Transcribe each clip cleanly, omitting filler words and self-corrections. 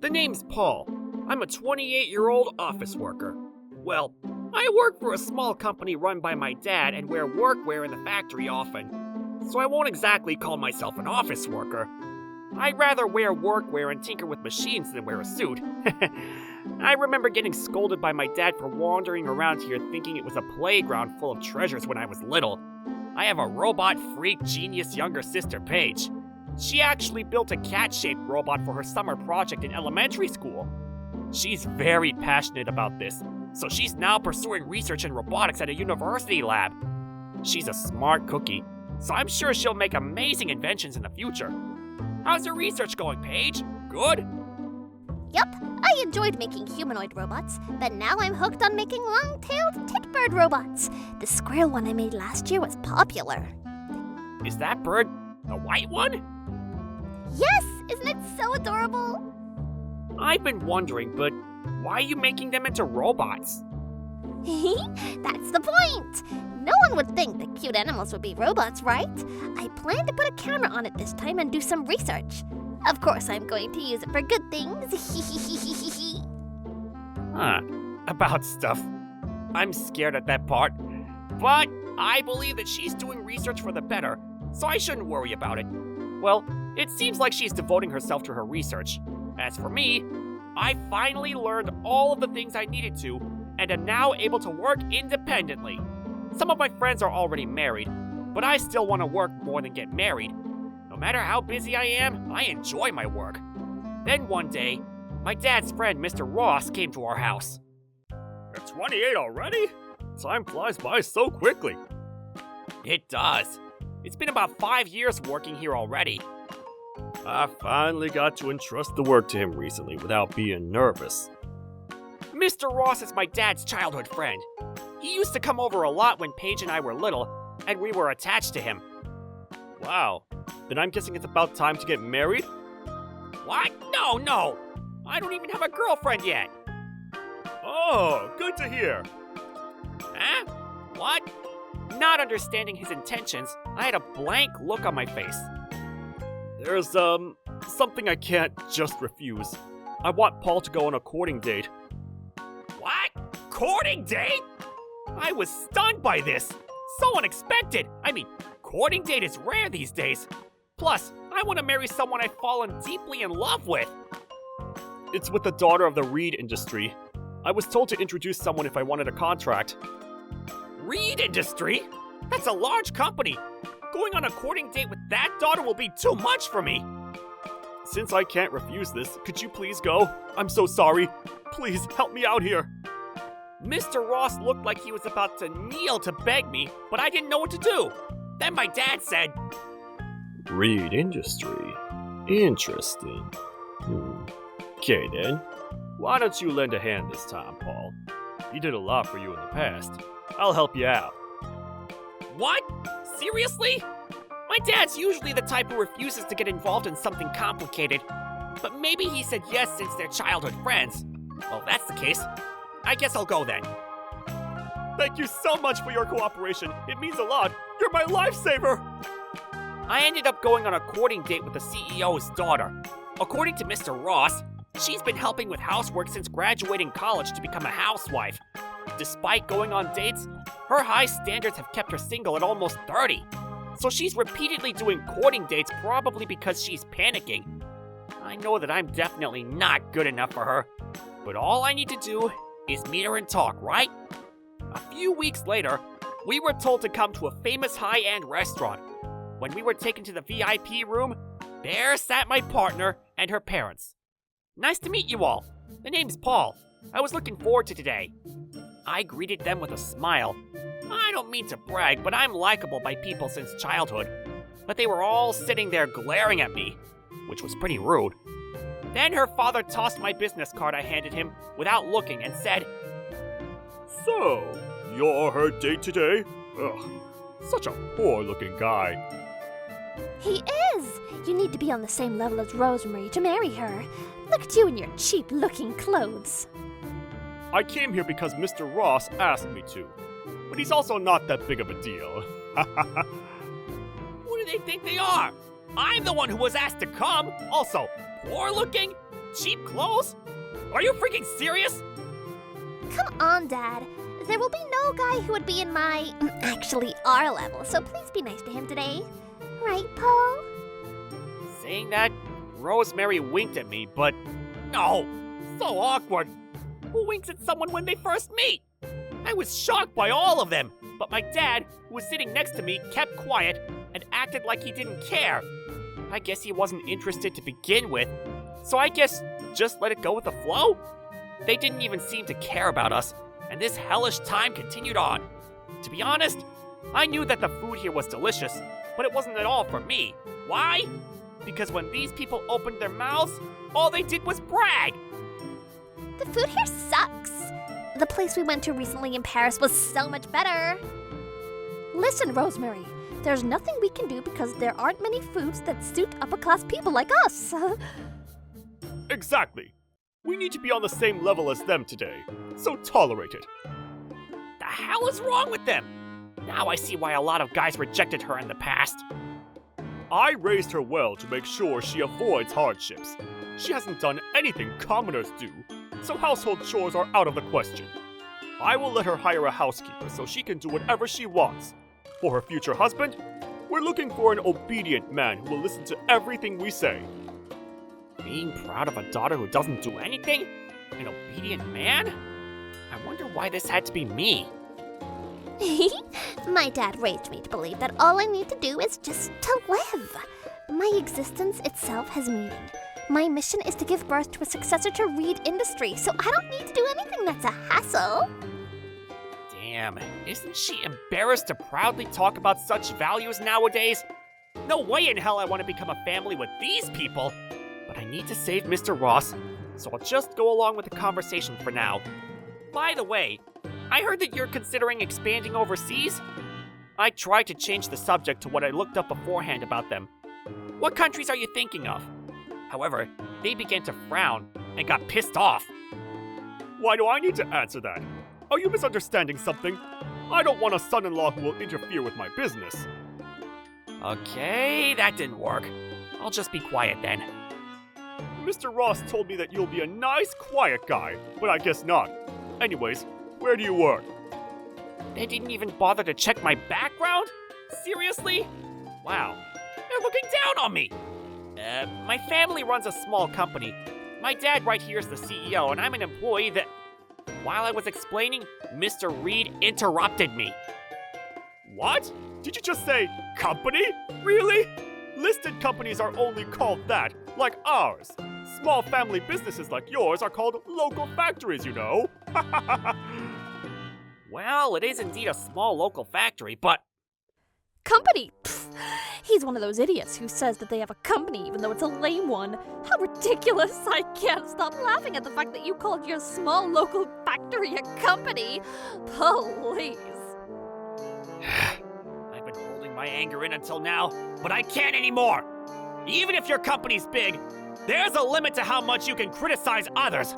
The name's Paul. I'm a 28-year-old office worker. Well, I work for a small company run by my dad and wear workwear in the factory often. So I won't exactly call myself an office worker. I'd rather wear workwear and tinker with machines than wear a suit. I remember getting scolded by my dad for wandering around here thinking it was a playground full of treasures when I was little. I have a robot freak genius younger sister, Paige. She actually built a cat-shaped robot for her summer project in elementary school. She's very passionate about this, so she's now pursuing research in robotics at a university lab. She's a smart cookie, so I'm sure she'll make amazing inventions in the future. How's your research going, Paige? Good? Yup, I enjoyed making humanoid robots, but now I'm hooked on making long-tailed tit-bird robots. The squirrel one I made last year was popular. Is that bird the white one? Yes, isn't it so adorable? I've been wondering, but why are you making them into robots? That's the point! No one would think that cute animals would be robots, right? I plan to put a camera on it this time and do some research. Of course, I'm going to use it for good things. About stuff. I'm scared at that part. But I believe that she's doing research for the better, so I shouldn't worry about it. Well, it seems like she's devoting herself to her research. As for me, I finally learned all of the things I needed to, and am now able to work independently. Some of my friends are already married, but I still want to work more than get married. No matter how busy I am, I enjoy my work. Then one day, my dad's friend, Mr. Ross, came to our house. You're 28 already? Time flies by so quickly. It does. It's been about 5 years working here already. I finally got to entrust the work to him recently without being nervous. Mr. Ross is my dad's childhood friend. He used to come over a lot when Paige and I were little, and we were attached to him. Wow, then I'm guessing it's about time to get married? What? No! I don't even have a girlfriend yet. Oh, good to hear. Huh? What? Not understanding his intentions, I had a blank look on my face. There's, something I can't just refuse. I want Paul to go on a courting date. What? Courting date? I was stunned by this. So unexpected. I mean, courting date is rare these days. Plus, I want to marry someone I've fallen deeply in love with. It's with the daughter of the reed industry. I was told to introduce someone if I wanted a contract. Reed industry? That's a large company. Going on a courting date with that daughter will be too much for me. Since I can't refuse this, could you please go? I'm so sorry. Please help me out here. Mr. Ross looked like he was about to kneel to beg me, but I didn't know what to do. Then my dad said, Reed industry? Interesting. Okay then. Why don't you lend a hand this time, Paul? He did a lot for you in the past. I'll help you out. What? Seriously? My dad's usually the type who refuses to get involved in something complicated. But maybe he said yes since they're childhood friends. Well, if that's the case, I guess I'll go then. Thank you so much for your cooperation. It means a lot. You're my lifesaver. I ended up going on a courting date with the CEO's daughter. According to Mr. Ross, she's been helping with housework since graduating college to become a housewife. Despite going on dates, her high standards have kept her single at almost 30. So she's repeatedly doing courting dates probably because she's panicking. I know that I'm definitely not good enough for her. But all I need to do is meet her and talk, right? A few weeks later, we were told to come to a famous high-end restaurant. When we were taken to the VIP room, there sat my partner and her parents. Nice to meet you all. The name's Paul. I was looking forward to today. I greeted them with a smile. I don't mean to brag, but I'm likable by people since childhood. But they were all sitting there glaring at me, which was pretty rude. Then her father tossed my business card I handed him without looking and said, So, you're her date today? Ugh, such a poor-looking guy. He is! You need to be on the same level as Rosemary to marry her. Look at you in your cheap-looking clothes. I came here because Mr. Ross asked me to. But he's also not that big of a deal. Who do they think they are? I'm the one who was asked to come. Also, poor looking? cheap clothes? Are you freaking serious? Come on, Dad. There will be no guy who would be in my, actually our level, so please be nice to him today. Right, Paul? Saying that, Rosemary winked at me, but no, so awkward. Who winks at someone when they first meet? I was shocked by all of them, but my dad, who was sitting next to me, kept quiet and acted like he didn't care. I guess he wasn't interested to begin with, so I guess just let it go with the flow? They didn't even seem to care about us, and this hellish time continued on. To be honest, I knew that the food here was delicious, but it wasn't at all for me. Why? Because when these people opened their mouths, all they did was brag. The food here sucks. The place we went to recently in Paris was so much better. Listen, Rosemary, there's nothing we can do because there aren't many foods that suit upper-class people like us. Exactly. We need to be on the same level as them today, so tolerate it. The hell is wrong with them? Now I see why a lot of guys rejected her in the past. I raised her well to make sure she avoids hardships. She hasn't done anything commoners do, so household chores are out of the question. I will let her hire a housekeeper so she can do whatever she wants. For her future husband, we're looking for an obedient man who will listen to everything we say. Being proud of a daughter who doesn't do anything? An obedient man? I wonder why this had to be me. My dad raised me to believe that all I need to do is just to live. My existence itself has meaning. My mission is to give birth to a successor to Reed Industries, so I don't need to do anything that's a hassle. Damn, isn't she embarrassed to proudly talk about such values nowadays? No way in hell I want to become a family with these people. But I need to save Mr. Ross, so I'll just go along with the conversation for now. By the way, I heard that you're considering expanding overseas? I tried to change the subject to what I looked up beforehand about them. What countries are you thinking of? However, they began to frown and got pissed off. Why do I need to answer that? Are you misunderstanding something? I don't want a son-in-law who will interfere with my business. Okay, that didn't work. I'll just be quiet then. Mr. Ross told me that you'll be a nice, quiet guy, but I guess not. Anyways, where do you work? They didn't even bother to check my background? Seriously? Wow, they're looking down on me. My family runs a small company. My dad right here is the CEO, and I'm an employee that... While I was explaining, Mr. Reed interrupted me. What? Did you just say company? Really? Listed companies are only called that, like ours. Small family businesses like yours are called local factories, you know. Well, it is indeed a small local factory, but... Company? Pfft. He's one of those idiots who says that they have a company even though it's a lame one. How ridiculous! I can't stop laughing at the fact that you called your small local factory a company. Please. I've been holding my anger in until now, but I can't anymore. Even if your company's big, there's a limit to how much you can criticize others.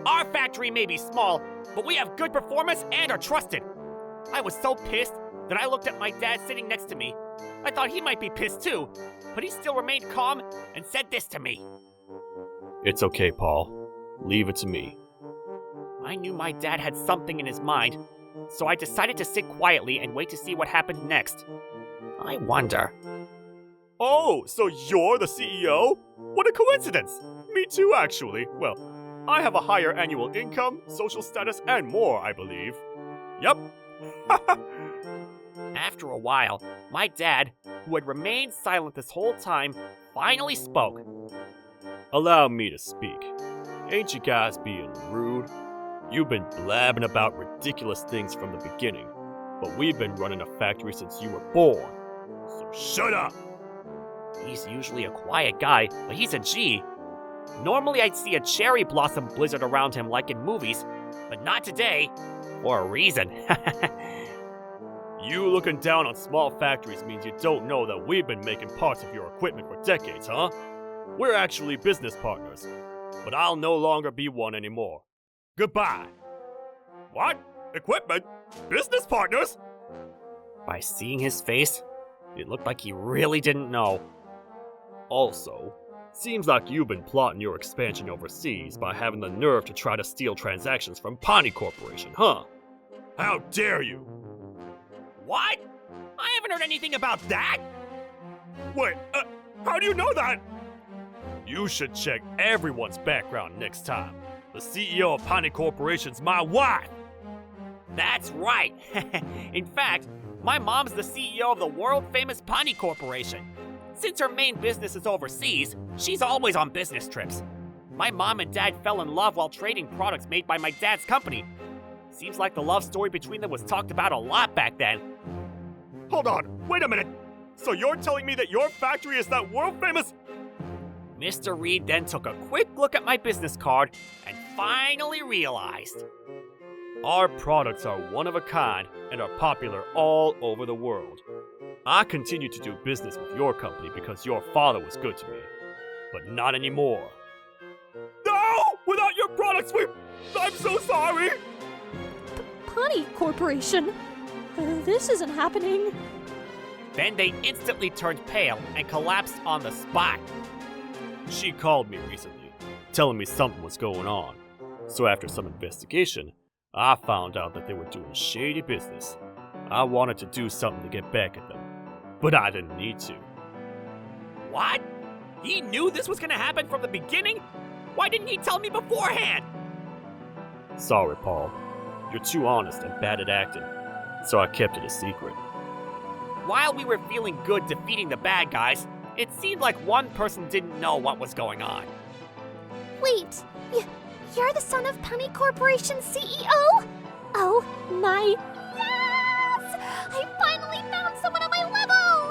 Our factory may be small, but we have good performance and are trusted. I was so pissed that I looked at my dad sitting next to me. I thought he might be pissed too, but he still remained calm and said this to me. It's okay, Paul. Leave it to me. I knew my dad had something in his mind, so I decided to sit quietly and wait to see what happened next. I wonder. Oh, so you're the CEO? What a coincidence! Me too, actually. Well, I have a higher annual income, social status, and more, I believe. Yep. After a while, my dad, who had remained silent this whole time, finally spoke. Allow me to speak. Ain't you guys being rude? You've been blabbing about ridiculous things from the beginning, but we've been running a factory since you were born. So shut up! He's usually a quiet guy, but he's a G. Normally I'd see a cherry blossom blizzard around him like in movies, but not today. For a reason. You looking down on small factories means you don't know that we've been making parts of your equipment for decades, huh? We're actually business partners, but I'll no longer be one anymore. Goodbye. What? Equipment? Business partners? By seeing his face, it looked like he really didn't know. Also, Seems like you've been plotting your expansion overseas by having the nerve to try to steal transactions from Pawnee Corporation, huh? How dare you? What? I haven't heard anything about that. Wait, how do you know that? You should check everyone's background next time. The CEO of Pawnee Corporation's my wife. That's right. In fact, my mom's the CEO of the world-famous Pawnee Corporation. Since her main business is overseas, she's always on business trips. My mom and dad fell in love while trading products made by my dad's company. Seems like the love story between them was talked about a lot back then. Hold on, wait a minute. So you're telling me that your factory is that world-famous... Mr. Reed then took a quick look at my business card and finally realized. Our products are one of a kind and are popular all over the world. I continue to do business with your company because your father was good to me, but not anymore. No! Without your products, I'm so sorry! Pawnee Corporation? This isn't happening. Then they instantly turned pale and collapsed on the spot. She called me recently, telling me something was going on. So after some investigation, I found out that they were doing shady business. I wanted to do something to get back at them, but I didn't need to. What? He knew this was gonna happen from the beginning? Why didn't he tell me beforehand? Sorry, Paul. You're too honest and bad at acting, so I kept it a secret. While we were feeling good defeating the bad guys, it seemed like one person didn't know what was going on. Wait, you're the son of Pawnee Corporation's CEO? Oh my... Yes! I finally found someone on my level!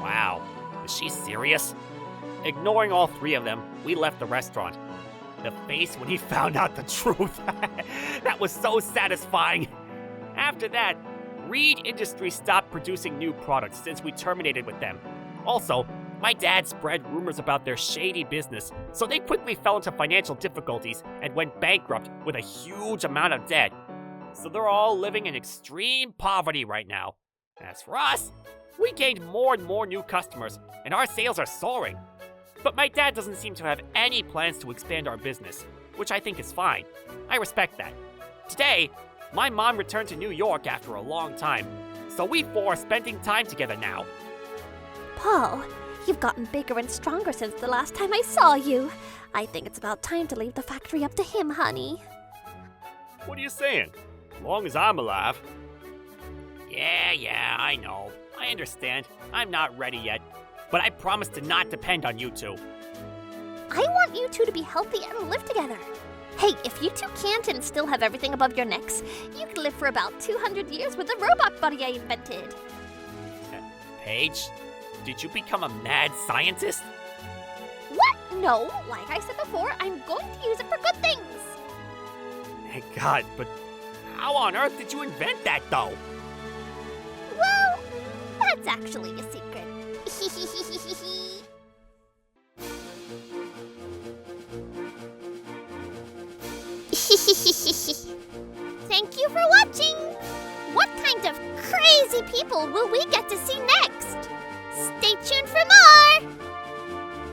Wow, is she serious? Ignoring all three of them, we left the restaurant. The face when he found out the truth. That was so satisfying. After that, Reed Industries stopped producing new products since we terminated with them. Also, my dad spread rumors about their shady business, so they quickly fell into financial difficulties and went bankrupt with a huge amount of debt. So they're all living in extreme poverty right now. As for us, we gained more and more new customers, and our sales are soaring. But my dad doesn't seem to have any plans to expand our business, which I think is fine. I respect that. Today, my mom returned to New York after a long time, so we four are spending time together now. Paul, you've gotten bigger and stronger since the last time I saw you. I think it's about time to leave the factory up to him, honey. What are you saying? As long as I'm alive. Yeah, I know. I understand. I'm not ready yet. But I promise to not depend on you two. I want you two to be healthy and live together. Hey, if you two can't and still have everything above your necks, you could live for about 200 years with the robot buddy I invented. Paige, did you become a mad scientist? What? No, like I said before, I'm going to use it for good things. Thank God, but how on earth did you invent that though? Well, that's actually a secret. Thank you for watching! What kind of crazy people will we get to see next? Stay tuned for more!